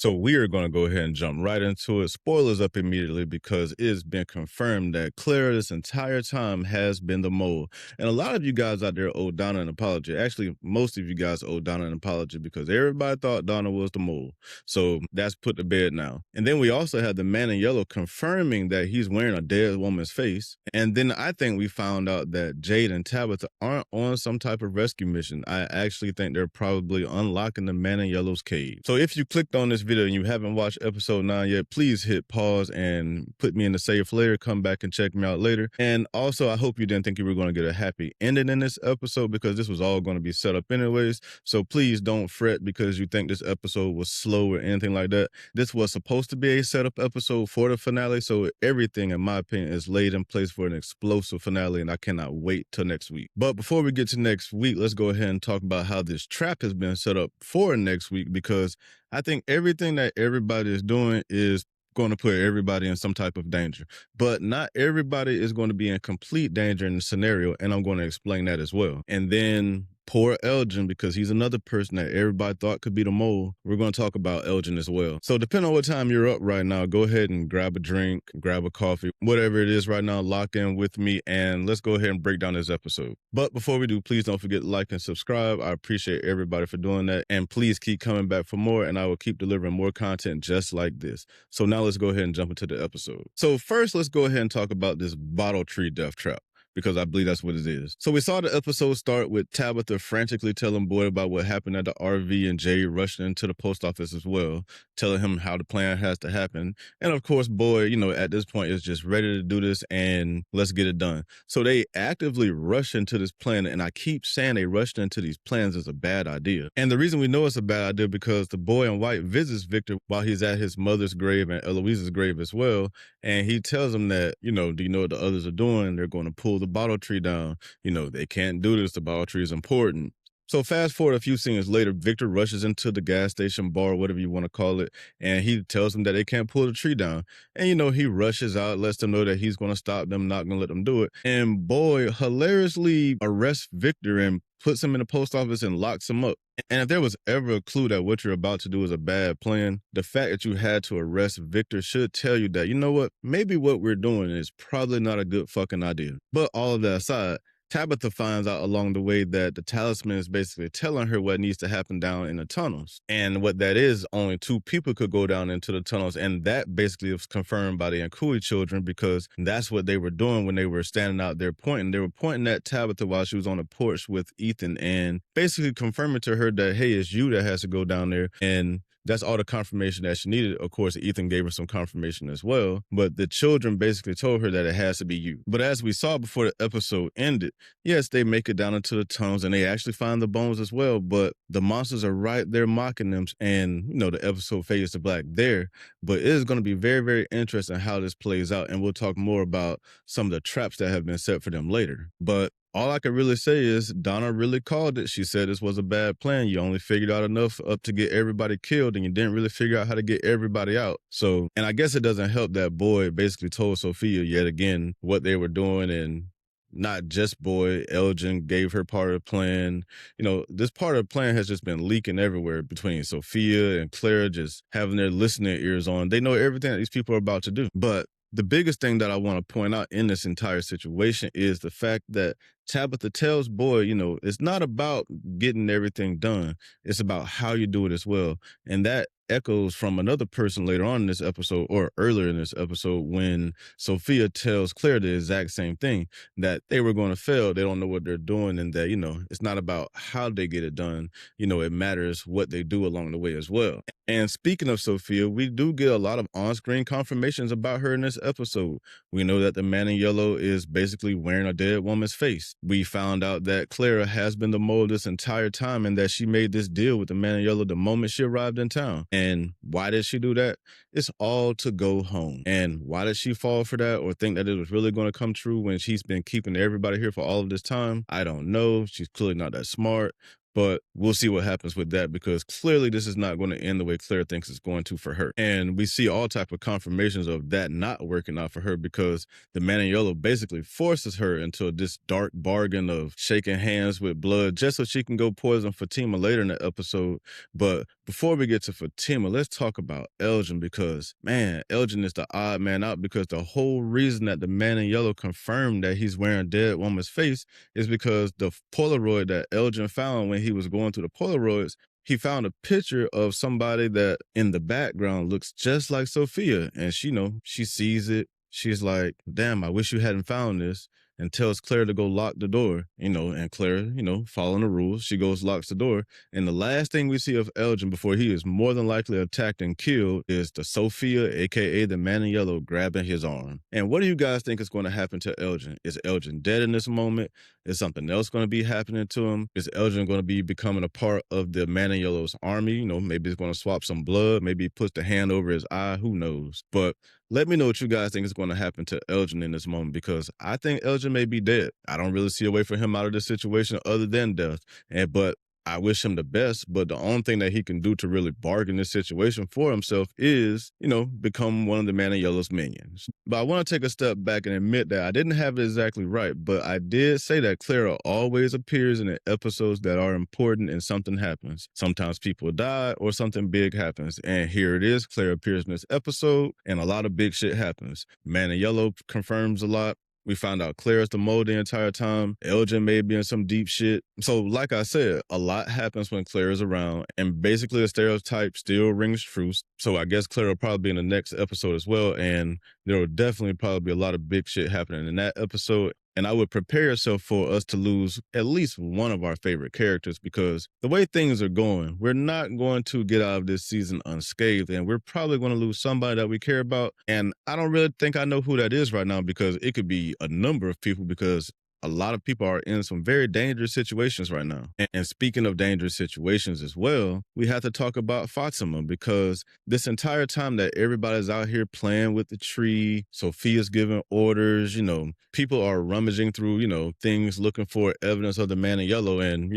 So we are going to go ahead and jump right into it. Spoilers up immediately because it's been confirmed that Clara this entire time has been the mole. And a lot of you guys out there owe Donna an apology. Actually, most of you guys owe Donna an apology because everybody thought Donna was the mole. So that's put to bed now. And then we also had the man in yellow confirming that he's wearing a dead woman's face. And then I think we found out that Jade and Tabitha aren't on some type of rescue mission. I actually think they're probably unlocking the man in yellow's cave. So if you clicked on this video and you haven't watched episode 9 yet, please hit pause and put me in the save later. Come back and check me out later. And also, I hope you didn't think you were going to get a happy ending in this episode because this was all going to be set up anyways. So please don't fret because you think this episode was slow or anything like that. This was supposed to be a setup episode for the finale. So everything, in my opinion, is laid in place for an explosive finale. And I cannot wait till next week. But before we get to next week, let's go ahead and talk about how this trap has been set up for next week because I think everything that everybody is doing is going to put everybody in some type of danger. But not everybody is going to be in complete danger in the scenario, and I'm going to explain that as well. And then poor Elgin, because he's another person that everybody thought could be the mole. We're going to talk about Elgin as well. So depending on what time you're up right now, go ahead and grab a drink, grab a coffee, whatever it is right now, lock in with me, and let's go ahead and break down this episode. But before we do, please don't forget to like and subscribe. I appreciate everybody for doing that. And please keep coming back for more, and I will keep delivering more content just like this. So now let's go ahead and jump into the episode. So first, let's go ahead and talk about this bottle tree death trap, because I believe that's what it is. So we saw the episode start with Tabitha frantically telling Boy about what happened at the RV and Jade rushing into the post office as well, telling him how the plan has to happen. And of course, Boy, at this point is just ready to do this and let's get it done. So they actively rush into this plan, and I keep saying they rushed into these plans is a bad idea. And the reason we know it's a bad idea because the boy in white visits Victor while he's at his mother's grave and Eloise's grave as well. And he tells him that, do you know what the others are doing? They're going to pull the bottle tree down. They can't do this. The bottle tree is important. So fast forward a few scenes later, Victor rushes into the gas station, bar, whatever you want to call it, and he tells them that they can't pull the tree down. And, he rushes out, lets them know that he's going to stop them, not going to let them do it. And Boy hilariously arrests Victor and puts him in the post office and locks him up. And if there was ever a clue that what you're about to do is a bad plan, the fact that you had to arrest Victor should tell you that, you know what, maybe what we're doing is probably not a good fucking idea. But all of that aside, Tabitha finds out along the way that the talisman is basically telling her what needs to happen down in the tunnels. And what that is, only 2 people could go down into the tunnels. And that basically was confirmed by the Ankoui children because that's what they were doing when they were standing out there pointing. They were pointing at Tabitha while she was on the porch with Ethan and basically confirming to her that, hey, it's you that has to go down there. And that's all the confirmation that she needed. Of course, Ethan gave her some confirmation as well, but the children basically told her that it has to be you. But as we saw before the episode ended, yes, they make it down into the tunnels and they actually find the bones as well, but the monsters are right there mocking them, and the episode fades to black there. But it is going to be very, very interesting how this plays out, and we'll talk more about some of the traps that have been set for them later. But all I can really say is Donna really called it. She said this was a bad plan. You only figured out enough up to get everybody killed, and you didn't really figure out how to get everybody out. So, and I guess it doesn't help that Boy basically told Sophia yet again what they were doing, and not just Boy, Elgin gave her part of the plan. This part of the plan has just been leaking everywhere between Sophia and Clara, just having their listening ears on. They know everything that these people are about to do. But the biggest thing that I want to point out in this entire situation is the fact that Tabitha tells Boy, it's not about getting everything done. It's about how you do it as well. And that echoes from another person later on in this episode, or earlier in this episode, when Sophia tells Claire the exact same thing, that they were going to fail. They don't know what they're doing, and that, it's not about how they get it done. It matters what they do along the way as well. And speaking of Sophia, we do get a lot of on-screen confirmations about her in this episode. We know that the man in yellow is basically wearing a dead woman's face. We found out that Clara has been the mole this entire time, and that she made this deal with the man in yellow the moment she arrived in town. And why did she do that? It's all to go home. And why did she fall for that or think that it was really going to come true when she's been keeping everybody here for all of this time? I don't know. She's clearly not that smart. But we'll see what happens with that because clearly this is not going to end the way Claire thinks it's going to for her. And we see all type of confirmations of that not working out for her because the man in yellow basically forces her into this dark bargain of shaking hands with blood just so she can go poison Fatima later in the episode. But before we get to Fatima, let's talk about Elgin because, man, Elgin is the odd man out because the whole reason that the man in yellow confirmed that he's wearing dead woman's face is because the Polaroid that Elgin found when he was going through the Polaroids, he found a picture of somebody that in the background looks just like Sophia. And she sees it. She's like, damn, I wish you hadn't found this. And tells Claire to go lock the door, and Claire, following the rules, she goes, locks the door. And the last thing we see of Elgin before he is more than likely attacked and killed is the Sophia, aka the man in yellow, grabbing his arm. And what do you guys think is going to happen to Elgin? Is Elgin dead in this moment? Is something else going to be happening to him? Is Elgin going to be becoming a part of the man in yellow's army? Maybe he's going to swap some blood. Maybe he puts the hand over his eye. Who knows? But let me know what you guys think is going to happen to Elgin in this moment because I think Elgin may be dead. I don't really see a way for him out of this situation other than death. But I wish him the best, but the only thing that he can do to really bargain this situation for himself is, become one of the Man in Yellow's minions. But I want to take a step back and admit that I didn't have it exactly right, but I did say that Clara always appears in the episodes that are important and something happens. Sometimes people die or something big happens. And here it is. Clara appears in this episode and a lot of big shit happens. Man in Yellow confirms a lot. We found out Claire's the mole the entire time. Elgin may be in some deep shit. So, like I said, a lot happens when Claire is around, and basically the stereotype still rings true. So I guess Claire will probably be in the next episode as well, and there will definitely probably be a lot of big shit happening in that episode. And I would prepare yourself for us to lose at least one of our favorite characters because the way things are going, we're not going to get out of this season unscathed. And we're probably going to lose somebody that we care about. And I don't really think I know who that is right now because it could be a number of people because a lot of people are in some very dangerous situations right now. And speaking of dangerous situations as well, we have to talk about Fatima because this entire time that everybody's out here playing with the tree, Sophia's giving orders, people are rummaging through, things looking for evidence of the man in yellow and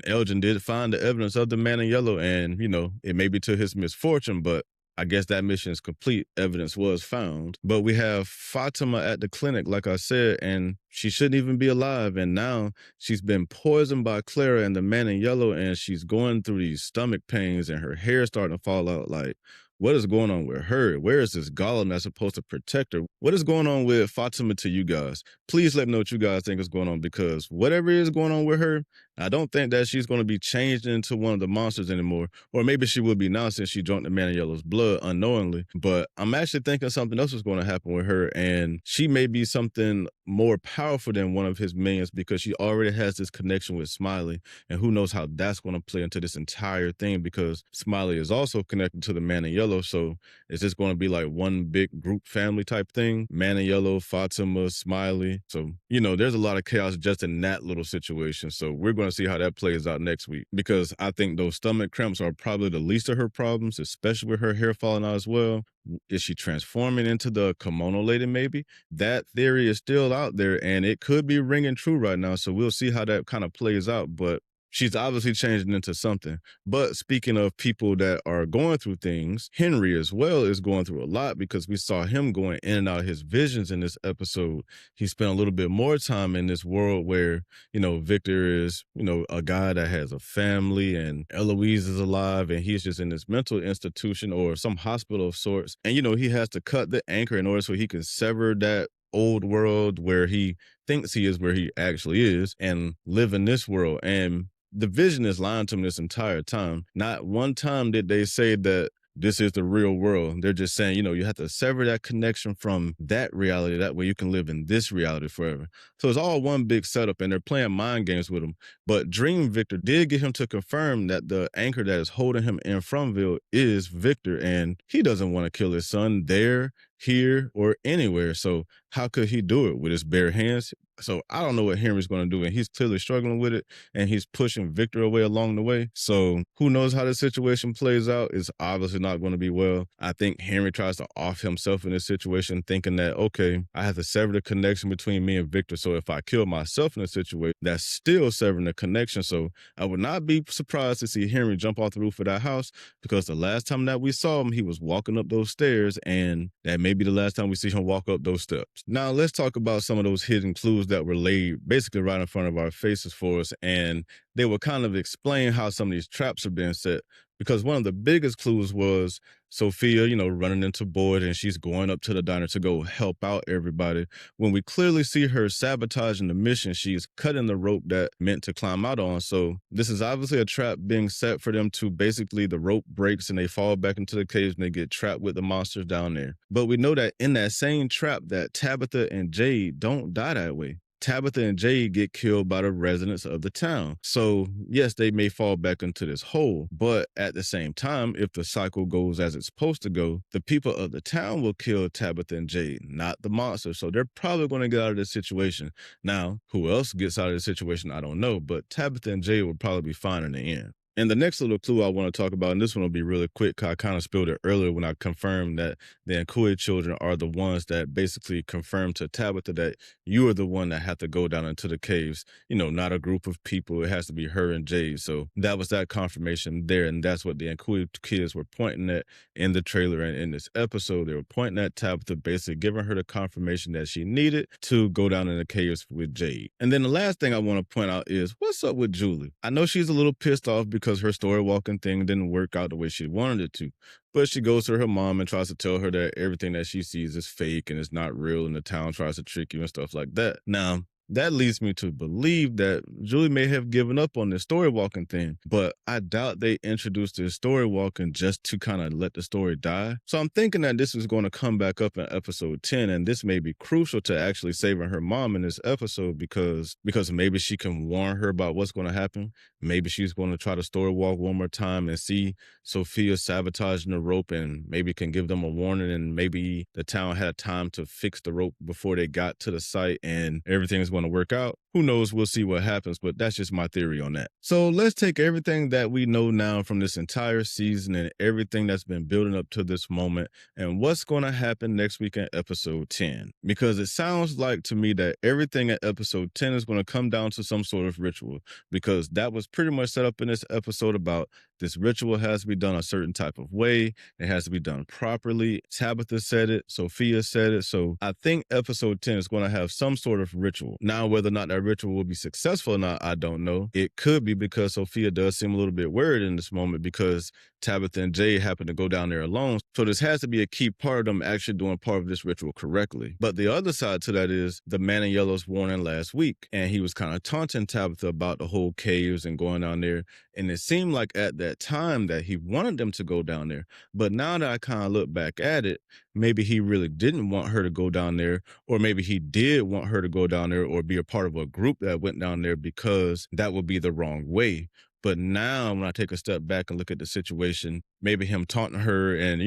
Elgin did find the evidence of the man in yellow and, it may be to his misfortune, but I guess that mission is complete. Evidence was found. But we have Fatima at the clinic, like I said, and she shouldn't even be alive. And now she's been poisoned by Clara and the man in yellow, and she's going through these stomach pains and her hair starting to fall out. Like, what is going on with her? Where is this golem that's supposed to protect her? What is going on with Fatima to you guys? Please let me know what you guys think is going on because whatever is going on with her, I don't think that she's going to be changed into one of the monsters anymore. Or maybe she will be now since she drank the man in yellow's blood unknowingly. But I'm actually thinking something else is going to happen with her. And she may be something more powerful than one of his minions because she already has this connection with Smiley. And who knows how that's going to play into this entire thing because Smiley is also connected to the man in yellow. So is this going to be like one big group family type thing? Man in yellow, Fatima, Smiley. So, there's a lot of chaos just in that little situation. So we're going to see how that plays out next week because I think those stomach cramps are probably the least of her problems, especially with her hair falling out as well. Is she transforming into the Kimono Lady maybe? That theory is still out there and it could be ringing true right now. So we'll see how that kind of plays out. But she's obviously changing into something. But speaking of people that are going through things, Henry as well is going through a lot because we saw him going in and out of his visions in this episode. He spent a little bit more time in this world where, Victor is, a guy that has a family and Eloise is alive and he's just in this mental institution or some hospital of sorts. And, he has to cut the anchor in order so he can sever that old world where he thinks he is where he actually is and live in this world. And the vision is lying to him this entire time. Not one time did they say that this is the real world. They're just saying, you have to sever that connection from that reality. That way you can live in this reality forever. So it's all one big setup and they're playing mind games with him. But Dream Victor did get him to confirm that the anchor that is holding him in Fromville is Victor. And he doesn't want to kill his son there, here, or anywhere. So how could he do it with his bare hands? So I don't know what Henry's going to do, and he's clearly struggling with it, and he's pushing Victor away along the way. So who knows how the situation plays out? It's obviously not going to be well. I think Henry tries to off himself in this situation, thinking that, okay, I have to sever the connection between me and Victor. So if I kill myself in a situation, that's still severing the connection. So I would not be surprised to see Henry jump off the roof of that house, because the last time that we saw him, he was walking up those stairs, and that may be the last time we see him walk up those steps. Now let's talk about some of those hidden clues that were laid basically right in front of our faces for us, and they will kind of explain how some of these traps are being set. Because one of the biggest clues was Sophia, running into Boyd, and she's going up to the diner to go help out everybody. When we clearly see her sabotaging the mission, she's cutting the rope that meant to climb out on. So this is obviously a trap being set for them to basically, the rope breaks and they fall back into the caves and they get trapped with the monsters down there. But we know that in that same trap that Tabitha and Jade don't die that way. Tabitha and Jade get killed by the residents of the town. So, yes, they may fall back into this hole, but at the same time, if the cycle goes as it's supposed to go, the people of the town will kill Tabitha and Jade, not the monster. So they're probably going to get out of this situation. Now, who else gets out of this situation, I don't know, but Tabitha and Jade will probably be fine in the end. And the next little clue I want to talk about, and this one will be really quick, I kind of spilled it earlier when I confirmed that the Ankoui children are the ones that basically confirmed to Tabitha that you are the one that had to go down into the caves, not a group of people. It has to be her and Jade. So that was that confirmation there. And that's what the Ankoui kids were pointing at in the trailer and in this episode. They were pointing at Tabitha, basically giving her the confirmation that she needed to go down in the caves with Jade. And then the last thing I want to point out is, what's up with Julie? I know she's a little pissed off because her story walking thing didn't work out the way she wanted it to. But she goes to her mom and tries to tell her that everything that she sees is fake and it's not real, and the town tries to trick you and stuff like that. Now, that leads me to believe that Julie may have given up on this story walking thing, but I doubt they introduced this story walking just to kind of let the story die. So I'm thinking that this is going to come back up in episode 10, and this may be crucial to actually saving her mom in this episode, because maybe she can warn her about what's going to happen. Maybe she's going to try to story walk one more time and see Sophia sabotaging the rope, and maybe can give them a warning, and maybe the town had time to fix the rope before they got to the site and everything is going to work out. Who knows? We'll see what happens, but that's just my theory on that. So let's take everything that we know now from this entire season and everything that's been building up to this moment, and what's going to happen next week in episode 10. Because it sounds like to me that everything at episode 10 is going to come down to some sort of ritual, because that was pretty much set up in this episode about this ritual has to be done a certain type of way. It has to be done properly. Tabitha said it. Sophia said it. So I think episode 10 is going to have some sort of ritual. Now, whether or not that ritual will be successful or not, I don't know. It could be, because Sophia does seem a little bit worried in this moment because Tabitha and Jay happen to go down there alone. So this has to be a key part of them actually doing part of this ritual correctly. But the other side to that is the man in yellow's warning last week, and he was kind of taunting Tabitha about the whole caves and going down there. And it seemed like at that time that he wanted them to go down there. But now that I kind of look back at it, maybe he really didn't want her to go down there, or maybe he did want her to go down there or be a part of a group that went down there, because that would be the wrong way. But now when I take a step back and look at the situation, maybe him taunting her and,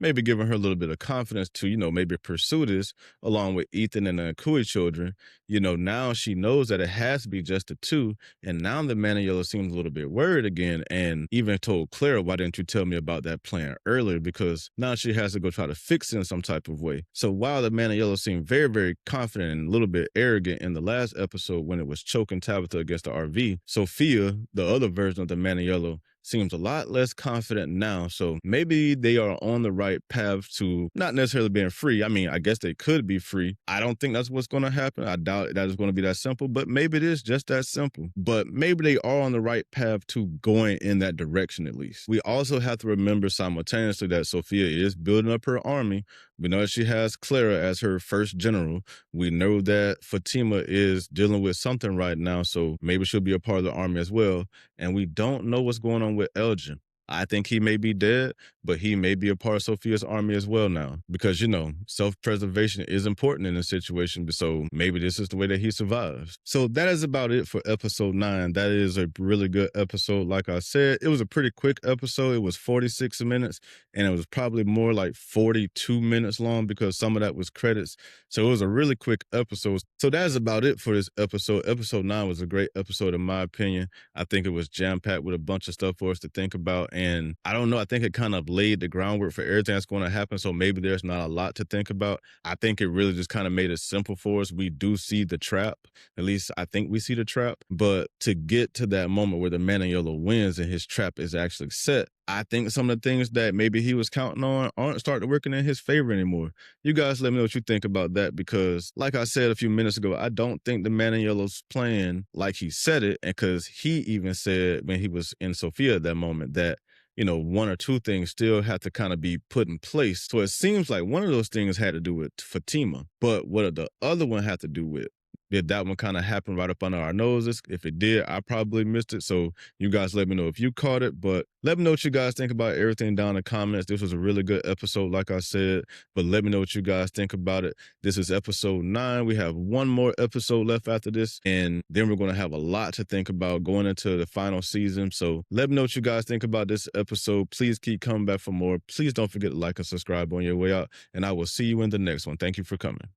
maybe giving her a little bit of confidence to, maybe pursue this along with Ethan and the Ankoui children, now she knows that it has to be just the two. And now the man in yellow seems a little bit worried again, and even told Clara, why didn't you tell me about that plan earlier? Because now she has to go try to fix it in some type of way. So while the man in yellow seemed very, very confident and a little bit arrogant in the last episode when it was choking Tabitha against the RV, Sophia, the other version of the man in yellow, seems a lot less confident now. So maybe they are on the right path to not necessarily being free. I mean, I guess they could be free. I don't think that's what's going to happen. I doubt that is going to be that simple, but maybe it is just that simple. But maybe they are on the right path to going in that direction at least. We also have to remember simultaneously that Sophia is building up her army. We know that she has Clara as her first general. We know that Fatima is dealing with something right now, so maybe she'll be a part of the army as well. And we don't know what's going on with Elgin. I think he may be dead, but he may be a part of Sophia's army as well now because, self-preservation is important in this situation. So maybe this is the way that he survives. So that is about it for episode 9. That is a really good episode. Like I said, it was a pretty quick episode. It was 46 minutes and it was probably more like 42 minutes long because some of that was credits. So it was a really quick episode. So that is about it for this episode. Episode 9 was a great episode in my opinion. I think it was jam-packed with a bunch of stuff for us to think about. And I don't know, I think it kind of laid the groundwork for everything that's going to happen. So maybe there's not a lot to think about. I think it really just kind of made it simple for us. We do see the trap. At least I think we see the trap. But to get to that moment where the man in yellow wins and his trap is actually set, I think some of the things that maybe he was counting on aren't starting working in his favor anymore. You guys let me know what you think about that because, like I said a few minutes ago, I don't think the man in yellow's playing like he said it. And because he even said when he was in Sophia at that moment that, one or two things still have to kind of be put in place. So it seems like one of those things had to do with Fatima, but what did the other one have to do with? Did that one kind of happen right up under our noses? If it did, I probably missed it. So you guys let me know if you caught it, but let me know what you guys think about everything down in the comments. This was a really good episode, like I said, but let me know what you guys think about it. This is episode 9. We have one more episode left after this, and then we're going to have a lot to think about going into the final season. So let me know what you guys think about this episode. Please keep coming back for more. Please don't forget to like and subscribe on your way out, and I will see you in the next one. Thank you for coming.